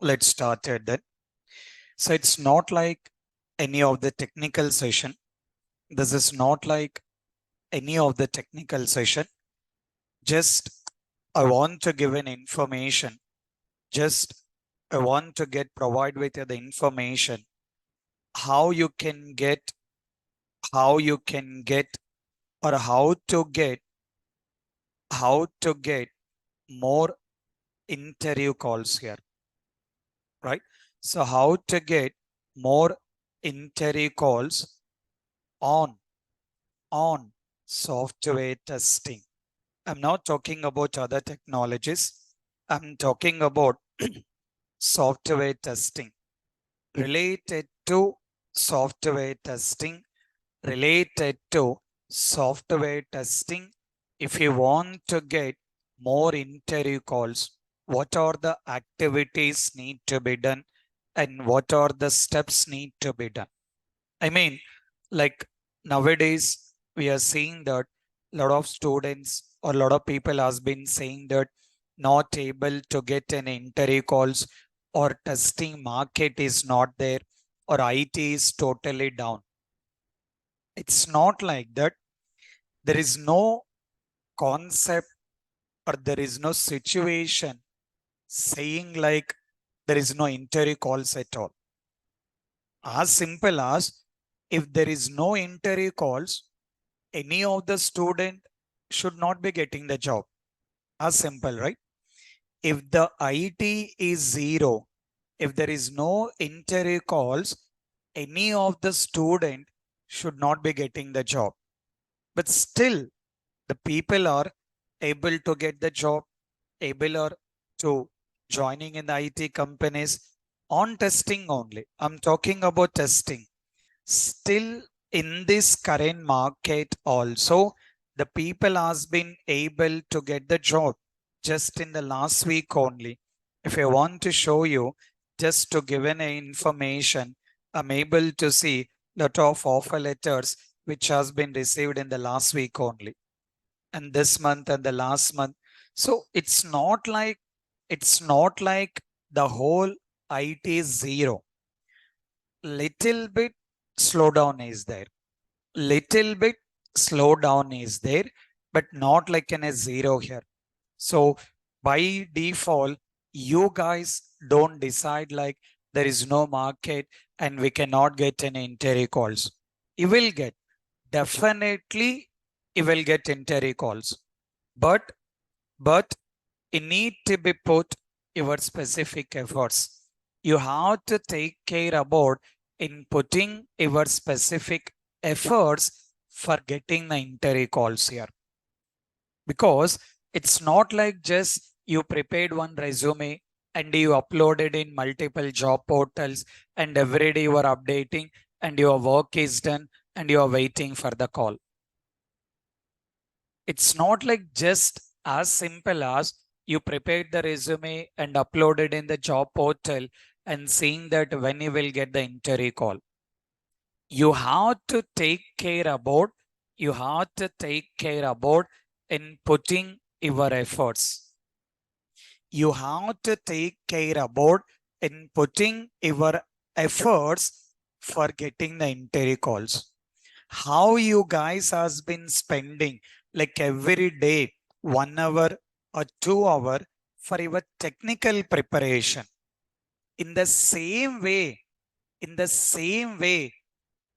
Let's start it then. So it's not like any of the technical session. This is not like any of the technical session. Just I want to give an information. Just I want to provide with you the information how you can get, how you can get, or how to get more interview calls here, right? So how to get more interview calls on on software testing. I'm not talking about other technologies. I'm talking about software testing related to software testing related to software testing. If you want to get more interview calls, what are the activities need to be done and what are the steps need to be done? I mean, like nowadays, we are seeing that a lot of students or a lot of people has been saying that not able to get an interview calls or testing market is not there or IT is totally down. It's not like that. There is no concept or there is no situation saying like there is no interview calls at all. As simple as if there is no interview calls, any of the student should not be getting the job. As simple, right? If the IT is zero, if there is no interview calls, any of the student should not be getting the job. But still, the people are able to get the job, able or to joining in the IT companies on testing only. I'm talking about testing. Still in this current market also, the people has been able to get the job just in the last week only. If I want to show you, just to give an information, I'm able to see lot of offer letters which has been received in the last week only and this month and the last month. So it's not like the whole IT is zero. Little bit slowdown is there. Little bit slowdown is there, but not like in a zero here. So by default, you guys don't decide like there is no market and we cannot get any interview calls. You will get, definitely you will get interview calls. But you need to be put your specific efforts. You have to take care about in putting your specific efforts for getting the interview calls here. Because it's not like just you prepared one resume and you uploaded in multiple job portals and every day you are updating and your work is done and you are waiting for the call. It's not like just as simple as you prepared the resume and uploaded in the job portal and seeing that when you will get the interview call. You have to take care about, in putting your efforts. You have to take care about in putting your efforts for getting the interview calls. How you guys has been spending like every day 1 hour or 2 hour for your technical preparation. In the same way, in the same way,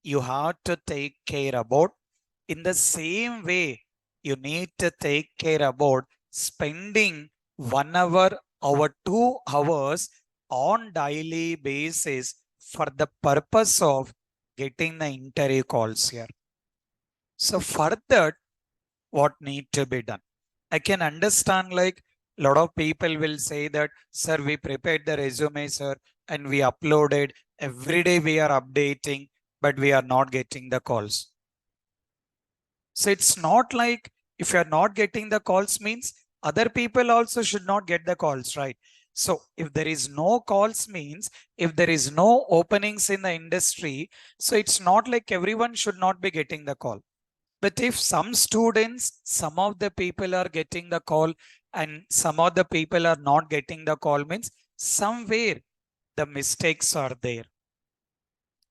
you have to take care about, in the same way, you need to take care about spending 1 hour or 2 hours on daily basis for the purpose of getting the interview calls here. So for that, what need to be done? I can understand like a lot of people will say that, sir, we prepared the resume, sir, and we uploaded. Every day we are updating, but we are not getting the calls. So it's not like if you're not getting the calls means other people also should not get the calls, right? So if there is no calls means if there is no openings in the industry, so it's not like everyone should not be getting the call. But if some students, some of the people are getting the call and some of the people are not getting the call means somewhere the mistakes are there.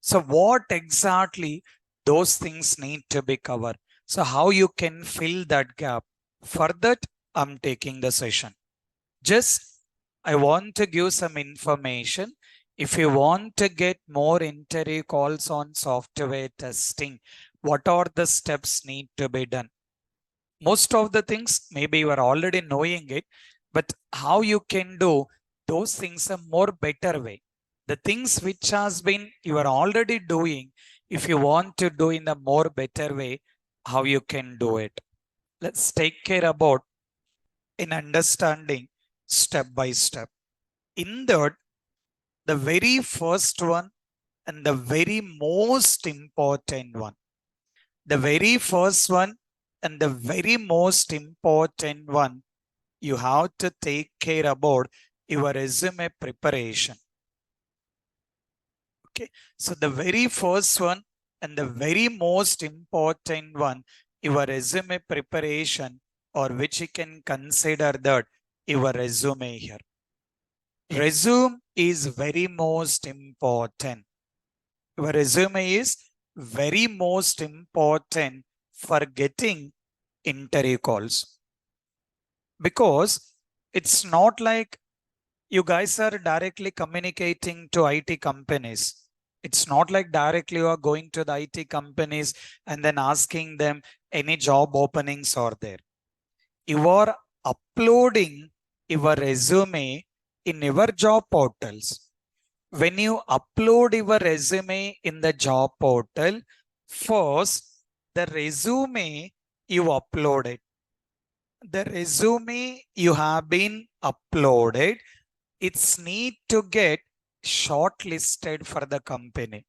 So what exactly those things need to be covered? So how you can fill that gap? For that, I'm taking the session. Just I want to give some information. If you want to get more interview calls on software testing, what are the steps need to be done? Most of the things, maybe you are already knowing it, but how you can do those things a more better way. The things which has been you are already doing, if you want to do in a more better way, how you can do it. Let's take care about in understanding step by step. In that, the very first one and the very most important one, the very first one and the very most important one, you have to take care about your resume preparation. Okay, so the very first one and the very most important one, your resume preparation, or which you can consider that your resume here. Resume is very most important. Your resume is very most important for getting interview calls, because it's not like you guys are directly communicating to IT companies. It's not like directly you are going to the IT companies and then asking them any job openings are there. You are uploading your resume in your job portals. When you upload your resume in the job portal, first the resume you uploaded, the resume you have been uploaded, it's need to get shortlisted for the company.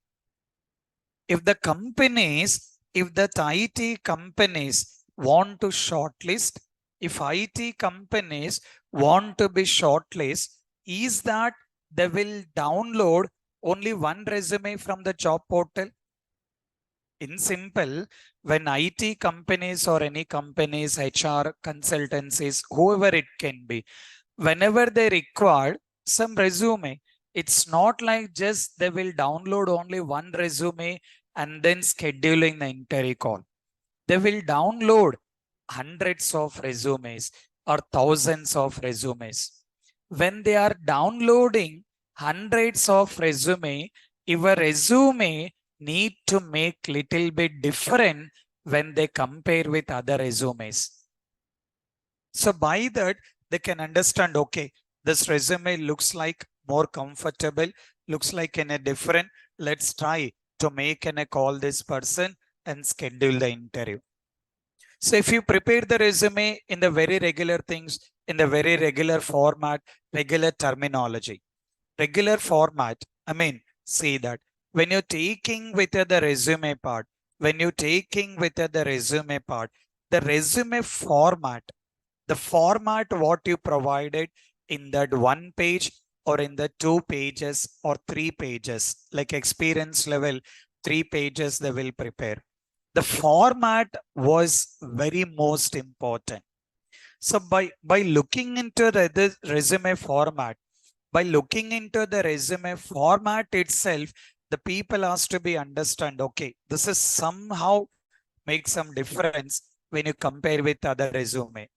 If the companies, if the IT companies want to shortlist, if IT companies want to be shortlist, is that they will download only one resume from the job portal? In simple, when IT companies or any companies, HR consultancies, whoever it can be, whenever they require some resume, it's not like just they will download only one resume and then scheduling the interview call. They will download hundreds of resumes or thousands of resumes. When they are downloading hundreds of resume, your resume need to make little bit different when they compare with other resumes. So by that, they can understand, okay, this resume looks like more comfortable, looks like in a different, let's try to make and call this person and schedule the interview. So if you prepare the resume in the very regular things, in the very regular format, regular terminology, regular format, I mean, see that when you're taking with the resume part, when you're taking with the resume part, the resume format, the format what you provided in that one page or in the 2 pages or 3 pages, like experience level, 3 pages they will prepare. The format was very most important. So by looking into the resume format, by looking into the resume format itself, the people has to be understand, okay, this is somehow make some difference when you compare with other resume.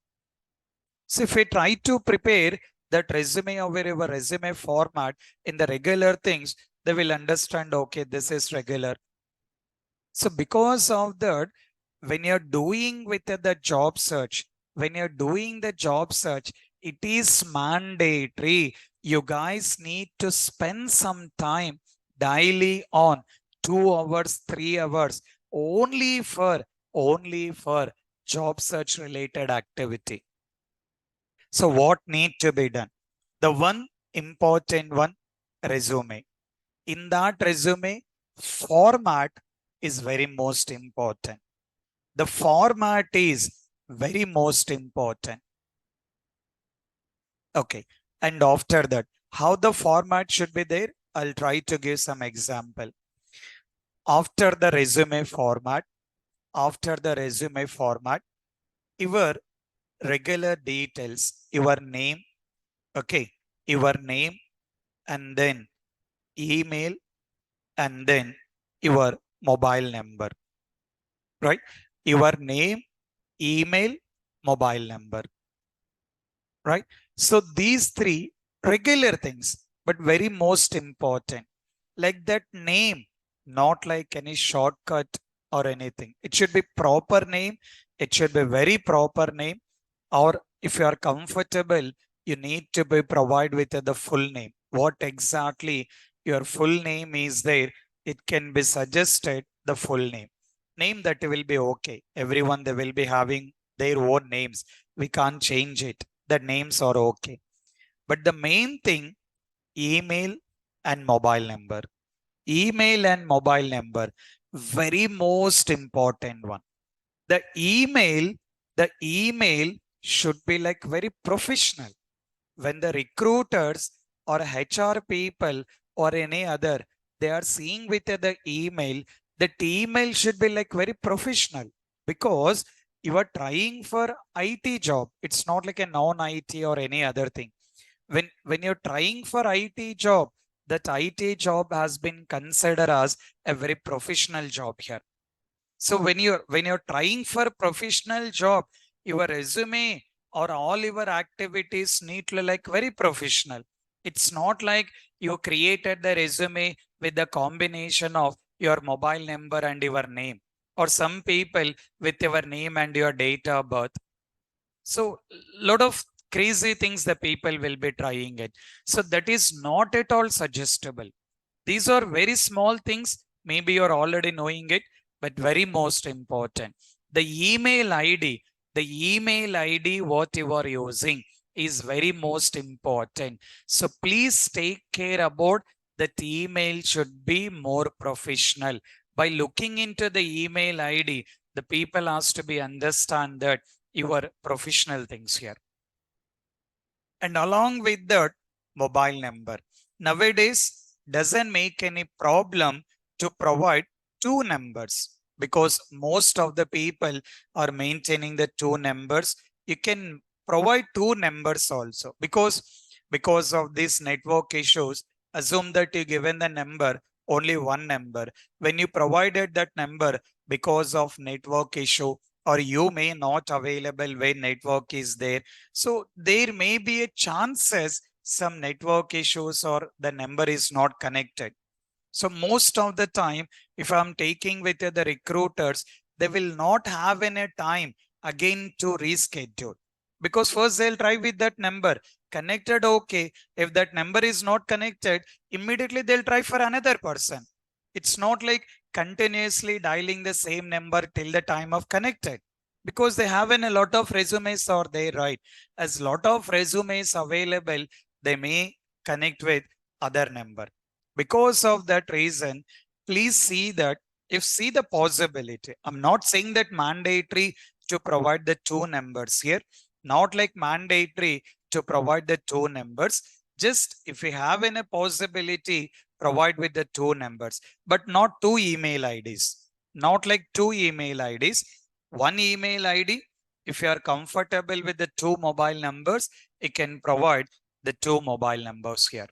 So if we try to prepare that resume over your resume format in the regular things, they will understand, okay, this is regular. So because of that, when you're doing with the job search, when you're doing the job search, it is mandatory. You guys need to spend some time daily on 2 hours, 3 hours only for job search related activity. So what need to be done? The one important one, resume. In that resume, format is very most important. The format is very most important. Okay. And after that, how the format should be there? I'll try to give some example. After the resume format, your regular details, your name, okay, your name, and then email, and then your mobile number, right? Your name, email, mobile number, right? So these three regular things, but very most important, like that name, not like any shortcut or anything. It should be proper name. It should be very proper name. Or if you are comfortable, you need to be provide with the full name. What exactly your full name is there, it can be suggested the full name. Name that will be okay. Everyone, they will be having their own names. We can't change it. The names are okay. But the main thing, email and mobile number. Email and mobile number, very most important one. The email, the email should be like very professional. When the recruiters or HR people or any other, they are seeing with the email, that email should be like very professional, because you are trying for IT job. It's not like a non-IT or any other thing. When you're trying for IT job, that IT job has been considered as a very professional job here. So when you're trying for professional job, your resume or all your activities need to like very professional. It's not like you created the resume with the combination of your mobile number and your name, or some people with your name and your date of birth. So lot of crazy things the people will be trying it. So that is not at all suggestible. These are very small things. Maybe you're already knowing it, but very most important. The email ID, the email ID what you are using is very most important. So please take care about that email should be more professional. By looking into the email ID, the people has to be understand that your professional things here. And along with that, mobile number. Nowadays, doesn't make any problem to provide two numbers, because most of the people are maintaining the two numbers. You can provide two numbers also, because of these network issues. Assume that you given the number, only one number. When you provided that number, because of network issue, or you may not available when network is there, so there may be a chances some network issues or the number is not connected. So most of the time, if I'm taking with the recruiters, they will not have any time again to reschedule, because first they'll try with that number connected. Okay. If that number is not connected, immediately they'll try for another person. It's not like continuously dialing the same number till the time of connected, because they have a lot of resumes or they write as lot of resumes available, they may connect with other number. Because of that reason, please see that, if see the possibility, I'm not saying that mandatory to provide the two numbers here, not like mandatory to provide the two numbers. Just if we have any possibility, provide with the two numbers, but not two email IDs, not like two email IDs, one email ID. If you are comfortable with the two mobile numbers, you can provide the two mobile numbers here.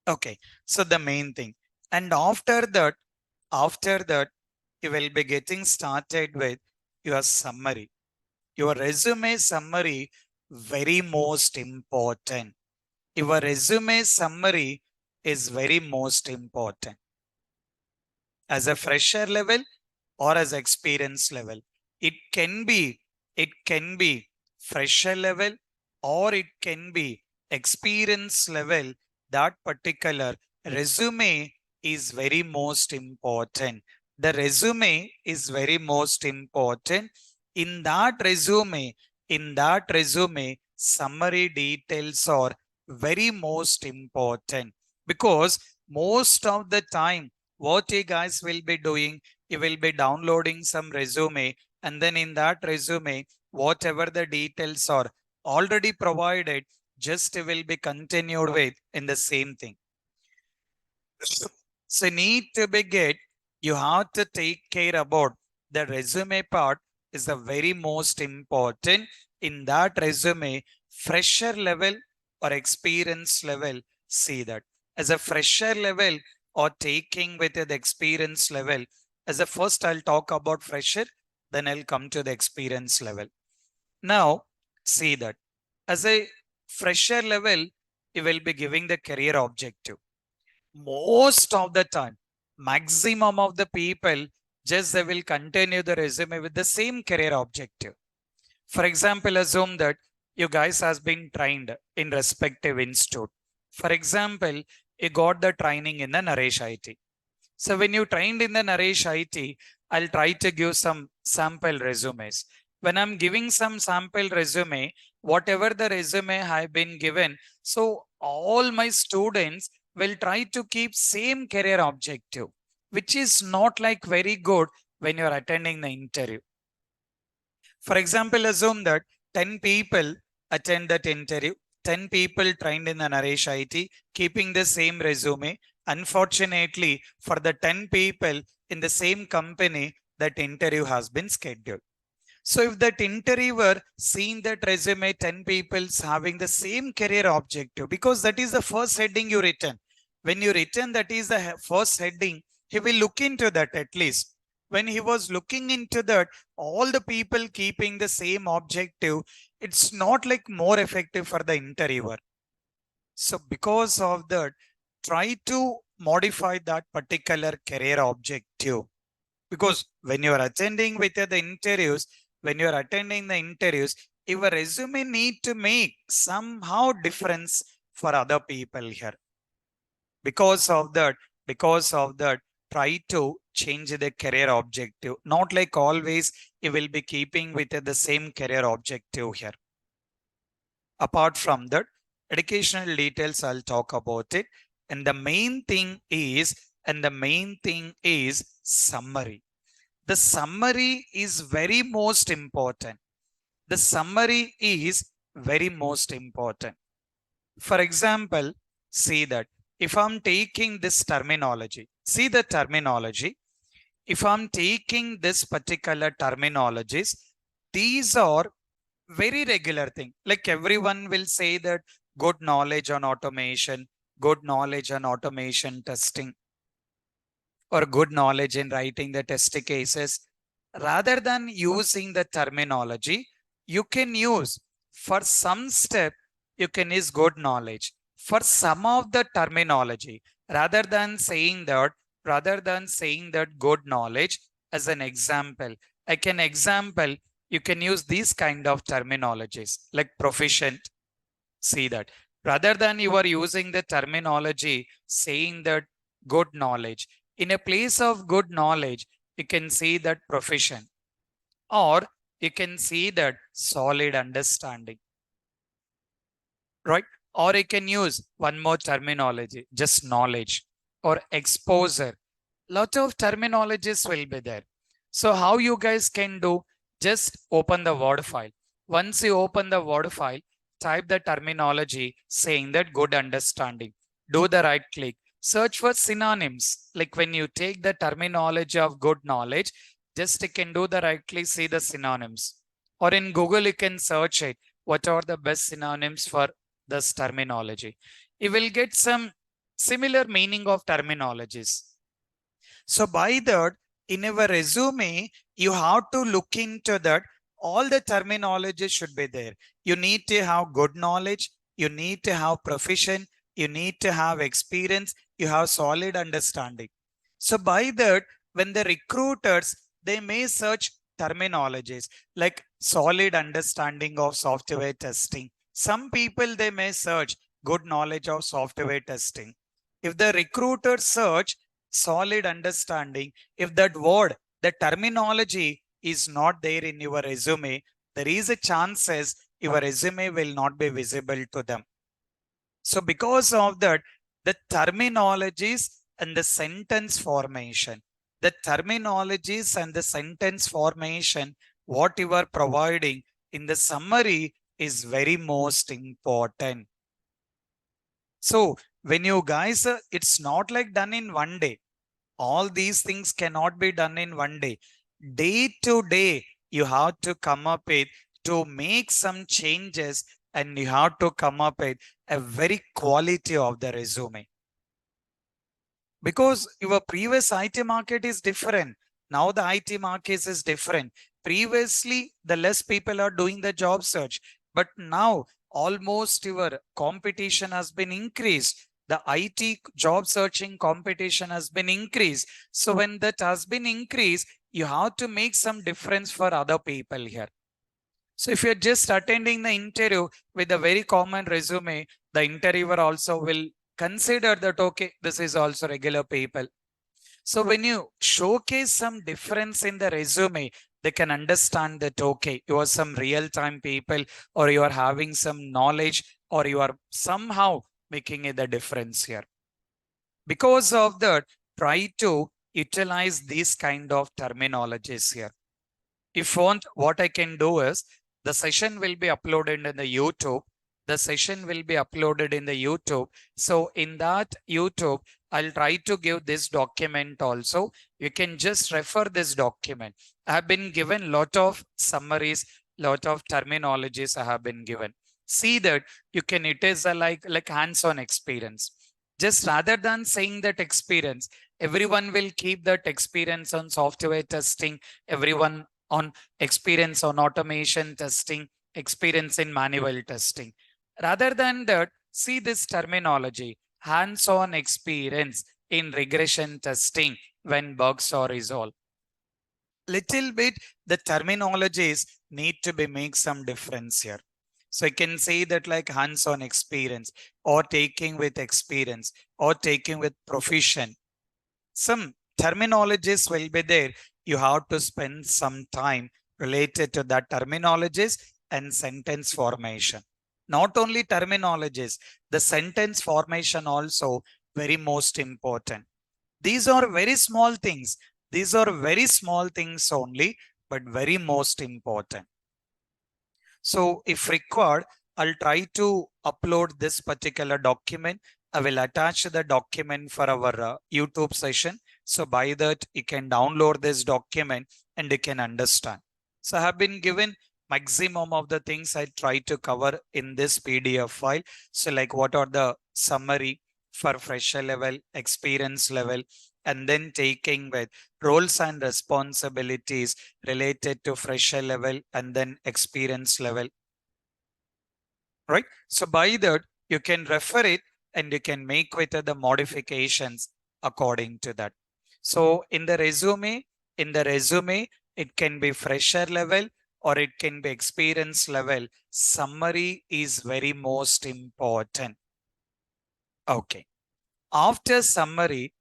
Okay, so the main thing. And after that, you will be getting started with your summary. Your resume summary, very most important. Your resume summary is very most important. As a fresher level or as experience level, it can be fresher level or it can be experience level. That particular resume is very most important. The resume is very most important. In that resume summary details are very most important, because most of the time what you guys will be doing, you will be downloading some resume, and then in that resume, whatever the details are already provided, just will be continued with in the same thing. So need to be get, you have to take care about the resume part is the very most important. In that resume, fresher level or experience level, see that. as a fresher level or taking with the experience level? As a first, I'll talk about fresher, then I'll come to the experience level. Now, see that as a fresher level, you will be giving the career objective. Most of the time, maximum of the people, just they will continue the resume with the same career objective. For example, assume that you guys has been trained in respective institute. For example, you got the training in the Naresh IT. So when you trained in the Naresh IT, I'll try to give some sample resumes. When I'm giving some sample resume, whatever the resume I've been given, so all my students will try to keep same career objective, which is not like very good when you're attending the interview. For example, assume that 10 people attend that interview, 10 people trained in the Naresh IT, keeping the same resume. Unfortunately, for the 10 people in the same company, that interview has been scheduled. So if that interviewer seen that resume, 10 people's having the same career objective, because that is the first heading you written. When you written that is the first heading, he will look into that at least. When he was looking into that, all the people keeping the same objective, it's not like more effective for the interviewer. So because of that, try to modify that particular career objective. Because when you are attending with the interviews, when you are attending the interviews, your resume need to make somehow difference for other people here. Because of that, try to change the career objective. Not like always you will be keeping with the same career objective here. Apart from that, educational details, I'll talk about it. And the main thing is summary. The summary is very most important. The summary is very most important. For example, see that if I'm taking this terminology, see the terminology. If I'm taking this particular terminologies, these are very regular thing. Like everyone will say that good knowledge on automation, good knowledge on automation testing, or good knowledge in writing the test cases. Rather than using the terminology, you can use for some step, you can use good knowledge. For some of the terminology, rather than saying that good knowledge as an example, you can use these kind of terminologies like proficient. See that rather than you are using the terminology saying that good knowledge, in a place of good knowledge, you can see that proficient, or you can see that solid understanding, right? Or you can use one more terminology, just knowledge or exposure. Lot of terminologies will be there. So how you guys can do, just open the Word file. Once you open the Word file, type the terminology saying that good understanding. Do the right click. Search for synonyms. Like when you take the terminology of good knowledge, just you can do the right click, see the synonyms. Or in Google, you can search it. What are the best synonyms for this terminology? You will get some similar meaning of terminologies. So by that, in our resume, you have to look into that. All the terminology should be there. You need to have good knowledge. You need to have proficient. You need to have experience. You have solid understanding. So by that, when the recruiters, they may search terminologies like solid understanding of software testing. Some people, they may search good knowledge of software testing. If the recruiter search solid understanding, if that word, the terminology is not there in your resume, there is a chances your resume will not be visible to them. So because of that, the terminologies and the sentence formation, what you are providing in the summary is very most important. So when you guys, it's not like done in one day. All these things cannot be done in one day. Day to day, you have to come up with to make some changes, and you have to come up with a very quality of the resume. Because your previous IT market is different. Now the IT market is different. Previously, the less people are doing the job search, but now almost your competition has been increased. The IT job searching competition has been increased. So when that has been increased, you have to make some difference for other people here. So if you're just attending the interview with a very common resume, the interviewer also will consider that, okay, this is also regular people. So when you showcase some difference in the resume, they can understand that, okay, you are some real-time people, or you are having some knowledge, or you are somehow making it a difference here. Because of that, try to utilize these kind of terminologies here. If you want, what I can do is the session will be uploaded in the YouTube. The session will be uploaded in the YouTube. So in that YouTube, I'll try to give this document also. You can just refer this document. I have been given lot of summaries, lot of terminologies I have been given. See that you can, it is a like hands-on experience. Just rather than saying that experience, everyone will keep that experience on software testing, everyone on experience on automation testing, experience in manual testing. Rather than that, see this terminology, hands-on experience in regression testing when bugs are resolved. Little bit, the terminologies need to be make some difference here. So I can say that like hands-on experience, or taking with experience, or taking with proficient. Some terminologies will be there. You have to spend some time related to that terminologies and sentence formation. Not only terminologies, the sentence formation also very most important. These are very small things. These are very small things only, but very most important. So if required, I'll try to upload this particular document. I will attach the document for our YouTube session. So by that, you can download this document and you can understand. So I have been given maximum of the things I try to cover in this PDF file. So like what are the summary for fresher level, experience level, and then taking with roles and responsibilities related to fresher level and then experience level, right? So by that, you can refer it and you can make with the modifications according to that. So in the resume, it can be fresher level or it can be experience level. Summary is very most important. Okay. After summary,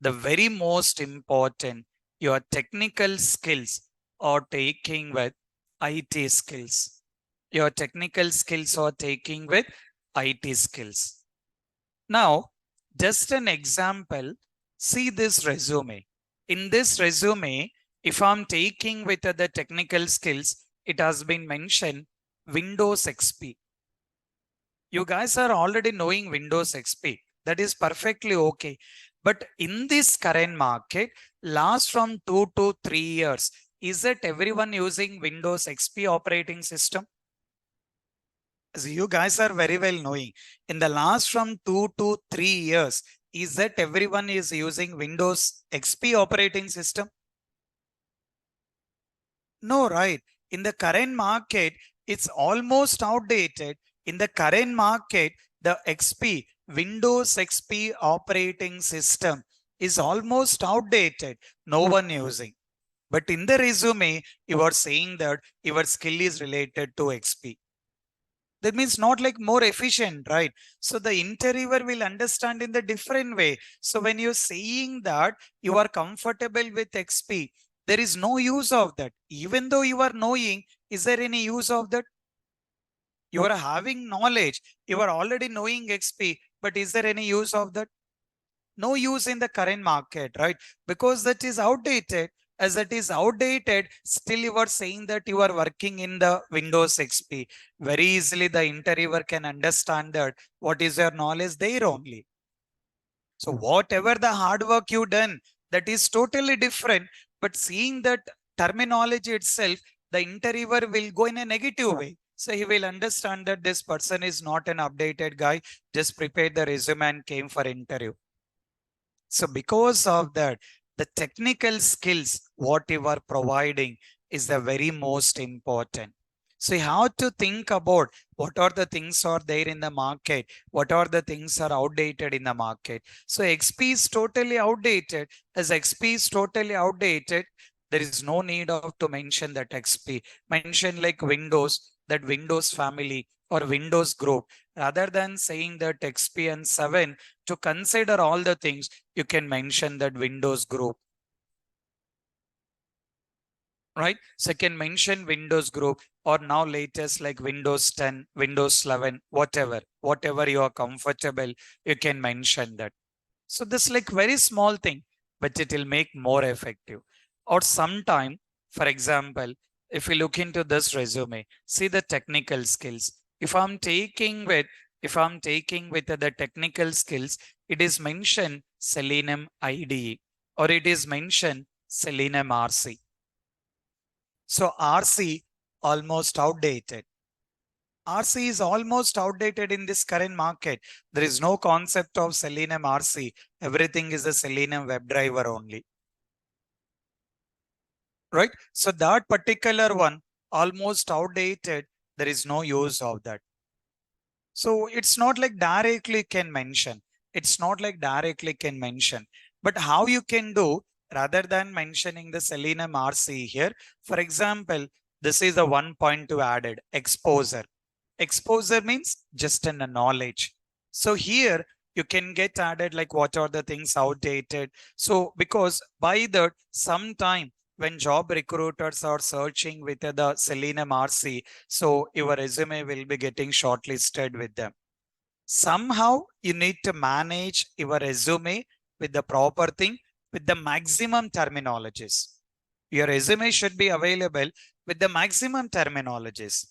the very most important, your technical skills are taking with IT skills. Your technical skills are taking with IT skills. Now, just an example, see this resume. In this resume, if I'm taking with the technical skills, it has been mentioned Windows XP. You guys are already knowing Windows XP. That is perfectly okay. But in this current market, last from 2 to 3 years, is that everyone using Windows XP operating system? As you guys are very well knowing, in the last from 2 to 3 years, is that everyone is using Windows XP operating system? No, right. In the current market, it's almost outdated. In the current market, the XP, Windows XP operating system is almost outdated. No one using. But in the resume, you are saying that your skill is related to XP. That means not like more efficient, right? So the interviewer will understand in the different way. So when you're saying that you are comfortable with XP, there is no use of that. Even though you are knowing, is there any use of that? You are having knowledge, you are already knowing XP, but is there any use of that? No use in the current market, right? Because that is outdated. As that is outdated, still you are saying that you are working in the Windows XP. Very easily the interviewer can understand that what is your knowledge there only. So whatever the hard work you done, that is totally different. But seeing that terminology itself, the interviewer will go in a negative way. So he will understand that this person is not an updated guy, just prepared the resume and came for interview. So because of that, the technical skills what you are providing is the very most important. So you have to think about what are the things are there in the market, what are the things are outdated in the market. So XP is totally outdated. As XP is totally outdated, there is no need of to mention that XP. Mention like Windows, that Windows family or Windows group. Rather than saying that XP and 7, to consider all the things, you can mention that Windows group. Right? So you can mention Windows group, or now latest like Windows 10, Windows 11, whatever you are comfortable, you can mention that. So this like very small thing, but it will make more effective. Or sometime, for example, if we look into this resume, see the technical skills. If I'm taking with the technical skills, it is mentioned Selenium IDE, or it is mentioned Selenium RC. So RC almost outdated. RC is almost outdated in this current market. There is no concept of Selenium RC. Everything is a Selenium WebDriver only. Right? So that particular one almost outdated. There is no use of that. So it's not like directly can mention. It's not like directly can mention. But how you can do, rather than mentioning the Selenium RC here, for example, this is a 1.2 added exposure. Exposure means just in the knowledge. So here you can get added like what are the things outdated. So because by that sometime when job recruiters are searching with the Selenium RC, so your resume will be getting shortlisted with them. Somehow you need to manage your resume with the proper thing, with the maximum terminologies. Your resume should be available with the maximum terminologies.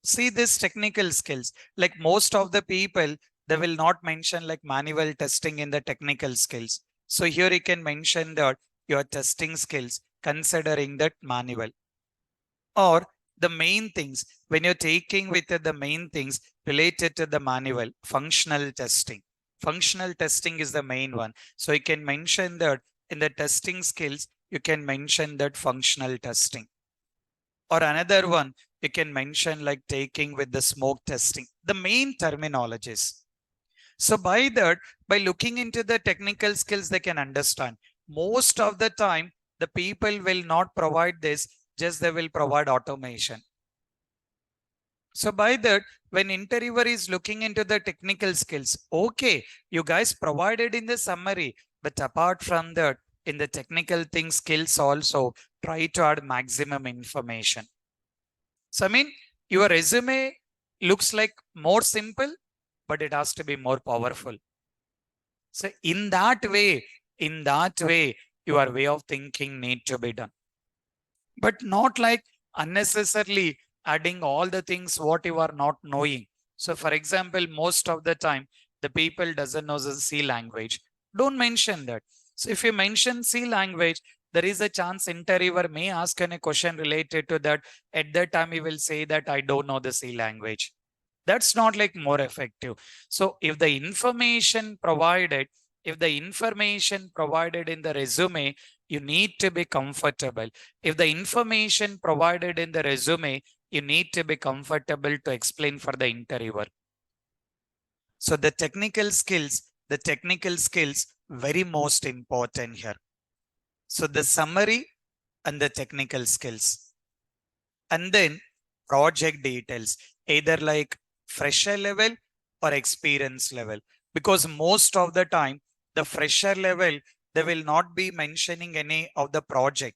See this technical skills, like most of the people, they will not mention like manual testing in the technical skills. So here you can mention that your testing skills considering that manual, or the main things when you're taking with the main things related to the manual. Functional testing is the main one. So you can mention that in the testing skills, you can mention that functional testing. Or another one, you can mention like taking with the smoke testing, the main terminologies. So by that, by looking into the technical skills, they can understand. Most of the time, the people will not provide this, just they will provide automation. So by that, when interviewer is looking into the technical skills, okay, you guys provided in the summary, but apart from that, in the technical things skills also, try to add maximum information. So I mean, your resume looks like more simple, but it has to be more powerful. So in that way, your way of thinking need to be done. But not like unnecessarily adding all the things what you are not knowing. So for example, most of the time, the people doesn't know the C language. Don't mention that. So if you mention C language, there is a chance interviewer may ask any question related to that. At that time, he will say that I don't know the C language. That's not like more effective. So if the information provided, in the resume, you need to be comfortable. If the information provided in the resume, you need to be comfortable to explain for the interviewer. So the technical skills, very most important here. So the summary and the technical skills. And then project details, either like fresher level or experience level. Because most of the time, the fresher level, they will not be mentioning any of the project,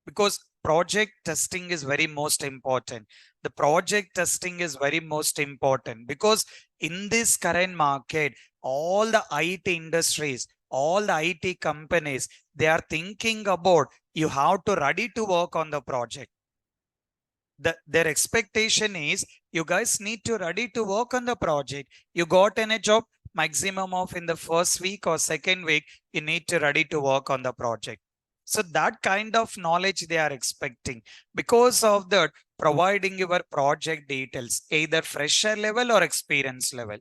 because project testing is very most important. The project testing is very most important because in this current market, all the IT industries, all the IT companies, they are thinking about you have to ready to work on the project. Their expectation is you guys need to ready to work on the project. You got in a job, maximum of in the first week or second week, you need to ready to work on the project. So that kind of knowledge they are expecting. Because of that, providing your project details, either fresher level or experience level.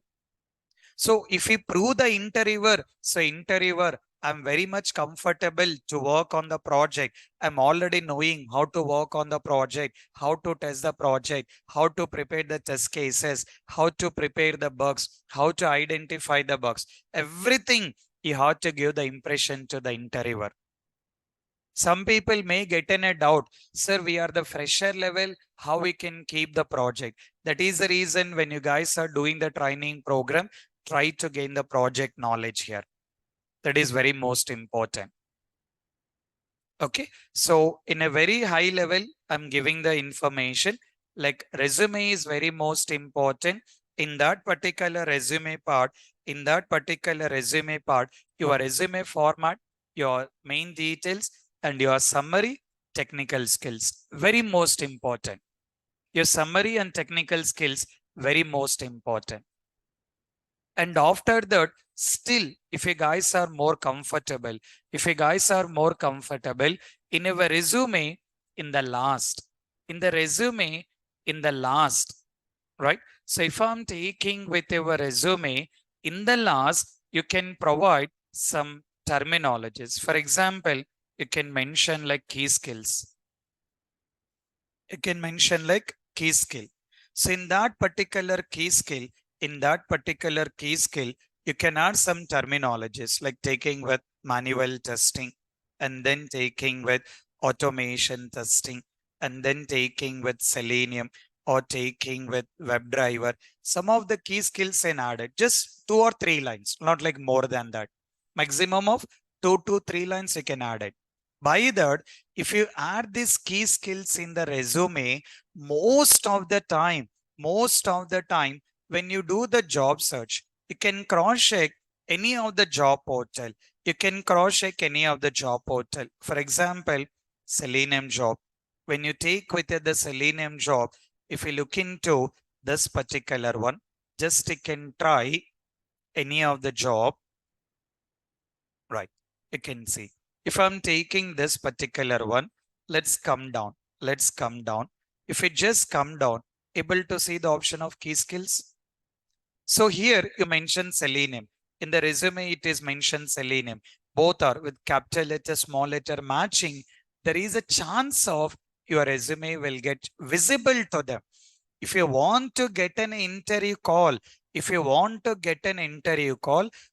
So if we prove the interviewer, so interviewer I'm very much comfortable to work on the project. I'm already knowing how to work on the project, how to test the project, how to prepare the test cases, how to prepare the bugs, how to identify the bugs. Everything you have to give the impression to the interviewer. Some people may get in a doubt, sir, we are the fresher level, how we can keep the project. That is the reason when you guys are doing the training program, try to gain the project knowledge here. That is very most important. Okay, so in a very high level, I'm giving the information like resume is very most important. In that particular resume part, your resume format, your main details, and your summary, technical skills, very most important. Your summary and technical skills, very most important. And after that, still, if you guys are more comfortable, in your resume, in the last, in the last, right? So if I'm taking with your resume, in the last, you can provide some terminologies. For example, you can mention like key skills. You can mention like key skill. So in that particular key skill, you can add some terminologies like taking with manual testing, and then taking with automation testing, and then taking with Selenium, or taking with WebDriver. Some of the key skills and added, just 2 or 3 lines, not like more than that. Maximum of 2 to 3 lines you can add it. By that, if you add these key skills in the resume, most of the time, when you do the job search, you can cross check any of the job portal. For example, Selenium job. When you take with it the Selenium job, if you look into this particular one, just you can try any of the job, right? You can see. If I'm taking this particular one, let's come down. If it just come down, able to see the option of key skills. So here you mentioned Selenium. In the resume, it is mentioned Selenium. Both are with capital letter, small letter matching. There is a chance of your resume will get visible to them. If you want to get an interview call,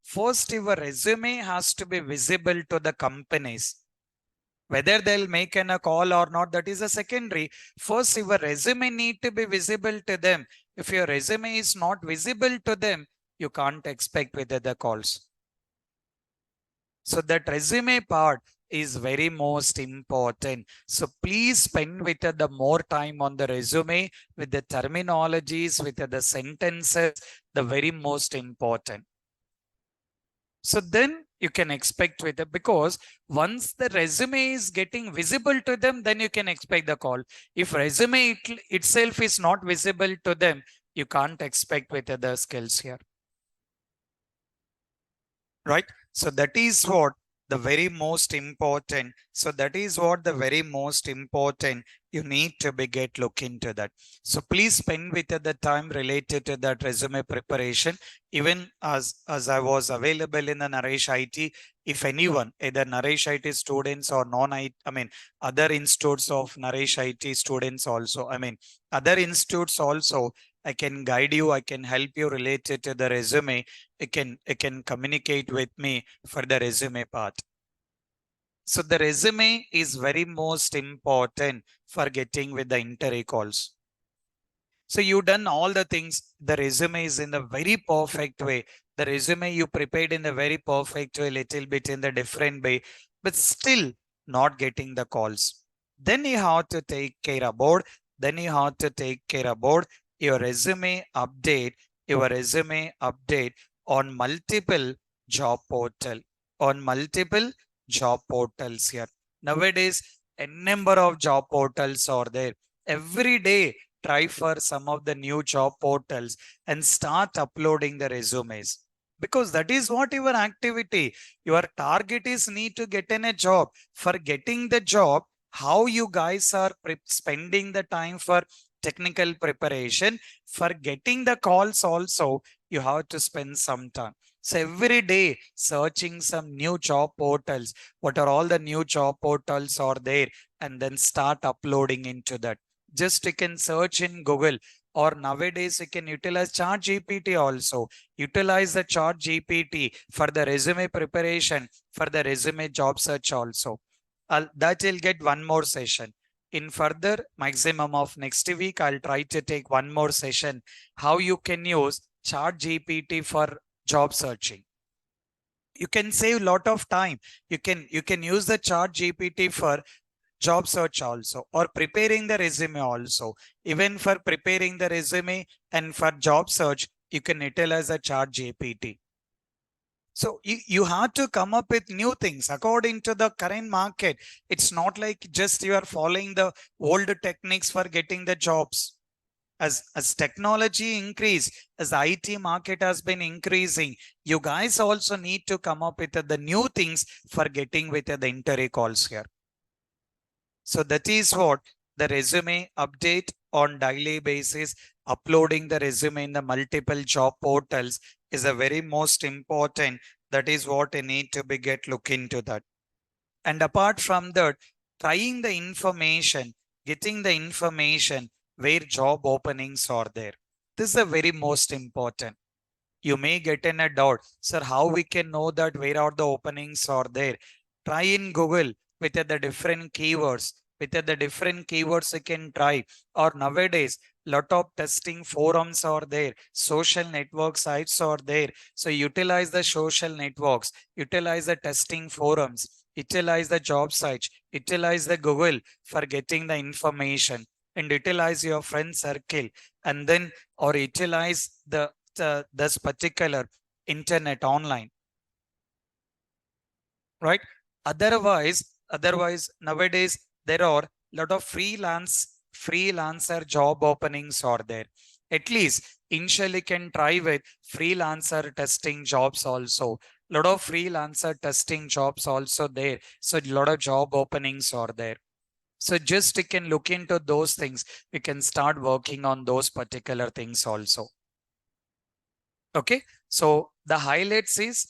first your resume has to be visible to the companies. Whether they'll make a call or not, that is a secondary. First, your resume need to be visible to them. If your resume is not visible to them, you can't expect with the calls. So that resume part is very most important. So please spend with the more time on the resume, with the terminologies, with the sentences, the very most important. So then you can expect with it, because once the resume is getting visible to them, then you can expect the call. If resume itself is not visible to them, you can't expect with the skills here. Right? So that is what the very most important. You need to be get look into that. So please spend with the time related to that resume preparation. Even as I was available in the Naresh IT, if anyone, either Naresh IT students or non-IT, other institutes of Naresh IT students also, other institutes also, I can guide you, I can help you related to the resume. You can communicate with me for the resume part. So the resume is very most important for getting with the interview calls. So you done all the things. The resume is in the very perfect way. The resume you prepared in the very perfect way, little bit in the different way, but still not getting the calls. Then you have to take care about. Your resume update. On multiple job portal. Here. Nowadays, a number of job portals are there. Every day, try for some of the new job portals and start uploading the resumes, because that is what your activity, your target is need to get in a job. For getting the job, how you guys are spending the time for technical preparation, for getting the calls also, you have to spend some time. So every day searching some new job portals, what are all the new job portals are there, and then start uploading into that. Just you can search in Google, or nowadays you can utilize Chat GPT also. Utilize the Chat GPT for the resume preparation, for the resume job search also. That will get one more session. In further maximum of next week, I'll try to take one more session, how you can use Chat GPT for job searching. You can save a lot of time. You can use the Chat GPT for job search also, or preparing the resume also. Even for preparing the resume and for job search, you can utilize the Chat GPT. So you have to come up with new things according to the current market. It's not like just you are following the old techniques for getting the jobs. As technology increase, as IT market has been increasing, you guys also need to come up with the new things for getting with the interview calls here. So that is what the resume update on daily basis, uploading the resume in the multiple job portals is a very most important. That is what you need to be get look into that. And apart from that, trying the information, getting the information where job openings are there. This is the very most important. You may get in a doubt, sir, how we can know that where are the openings are there? Try in Google with the different keywords. With the different keywords you can try. Or nowadays, lot of testing forums are there. Social network sites are there. So utilize the social networks, utilize the testing forums, utilize the job sites, utilize the Google for getting the information, and utilize your friend circle, and then or utilize this particular internet online, right? Otherwise nowadays there are lot of freelancer job openings are there. At least initially can try with freelancer testing jobs also. Lot of freelancer testing jobs also there, so lot of job openings are there. So just you can look into those things. We can start working on those particular things also. Okay, so the highlights is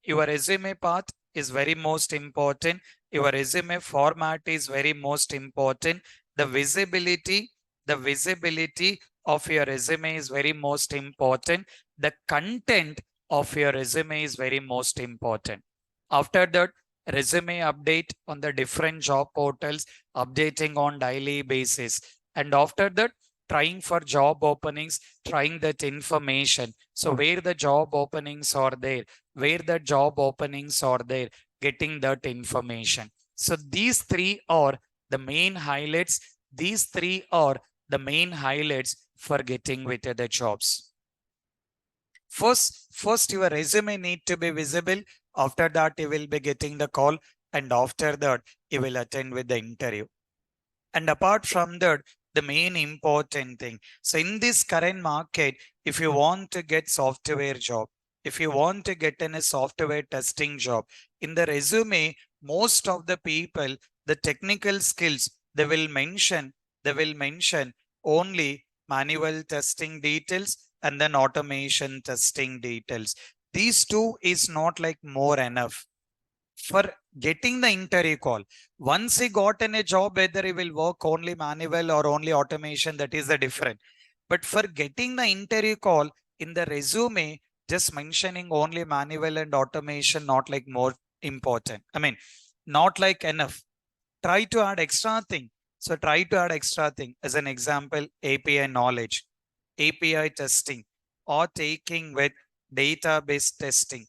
your resume path is very most important. Your resume format is very most important. The visibility, the visibility of your resume is very most important. The content of your resume is very most important. After that, resume update on the different job portals, updating on daily basis. And after that, trying for job openings, trying that information. So where the job openings are there, where the job openings are there, getting that information. So these three are the main highlights. These three are the main highlights for getting with the jobs. First your resume need to be visible. After that, you will be getting the call, and after that, you will attend with the interview. And apart from that, the main important thing. So in this current market, if you want to get software job, if you want to get in a software testing job, in the resume, most of the people, the technical skills, they will mention only manual testing details and then automation testing details. These two is not like more enough for getting the interview call. Once he got in a job, whether he will work only manual or only automation, that is the different. But for getting the interview call, in the resume, just mentioning only manual and automation, not like more important. I mean, not like enough. Try to add extra thing. So try to add extra thing. As an example, API knowledge, API testing, or taking with database testing.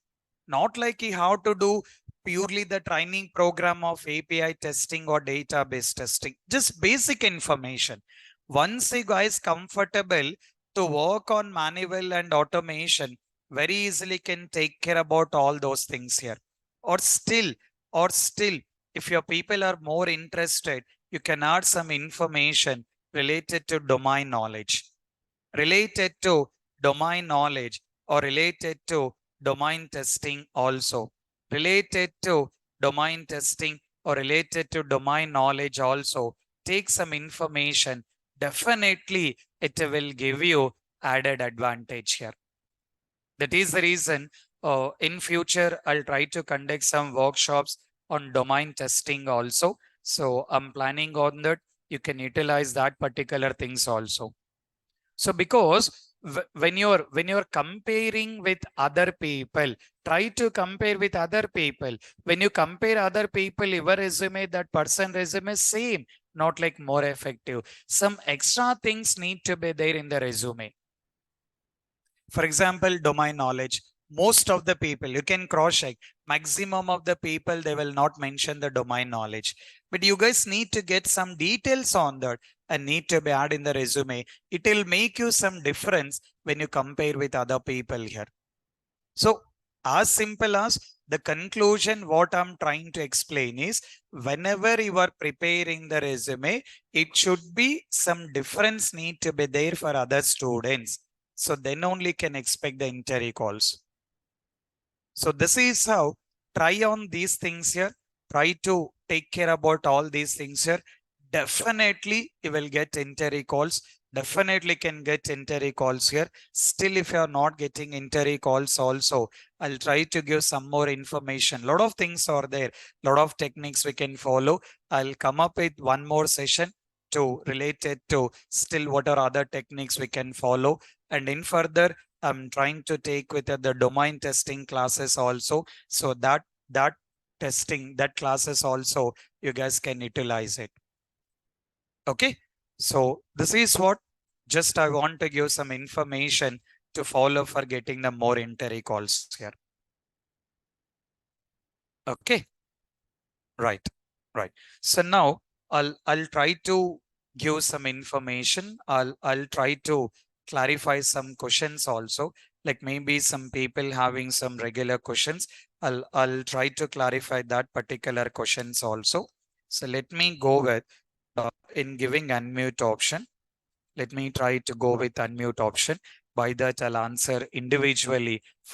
Not like you have to do purely the training program of API testing or database testing. Just basic information. Once you guys comfortable to work on manual and automation, very easily can take care about all those things here. Or still, or still, if your people are more interested, you can add some information related to domain knowledge, related to domain knowledge, or related to domain testing also, related to domain testing or related to domain knowledge also. Take some information. Definitely, it will give you added advantage here. That is the reason in future, I'll try to conduct some workshops on domain testing also. So I'm planning on that. You can utilize that particular things also. So because when you're comparing with other people, try to compare with other people. When you compare other people, your resume, that person resume, same, not like more effective. Some extra things need to be there in the resume. For example, domain knowledge. Most of the people, you can cross check, maximum of the people, they will not mention the domain knowledge. But you guys need to get some details on that and need to be added in the resume. It will make you some difference when you compare with other people here. So as simple as the conclusion, what I'm trying to explain is whenever you are preparing the resume, it should be some difference need to be there for other students. So then only can expect the interview calls. So this is how try on these things here. Try to take care about all these things here. Definitely you will get interview calls. Definitely can get interview calls here. Still, if you are not getting interview calls also, I'll try to give some more information. A lot of things are there. A lot of techniques we can follow. I'll come up with one more session to relate it to still what are other techniques we can follow. And in further, I'm trying to take with the domain testing classes also. So that testing, that classes also, you guys can utilize it. Okay. So this is what just I want to give some information to follow for getting the more interview calls here. Okay. Right. Right. So now I'll try to give some information. I'll try to clarify some questions also. Like maybe some people having some regular questions. I'll try to clarify that particular questions also. So let me go with in giving unmute option. Let me try to go with unmute option. By that, I'll answer individually for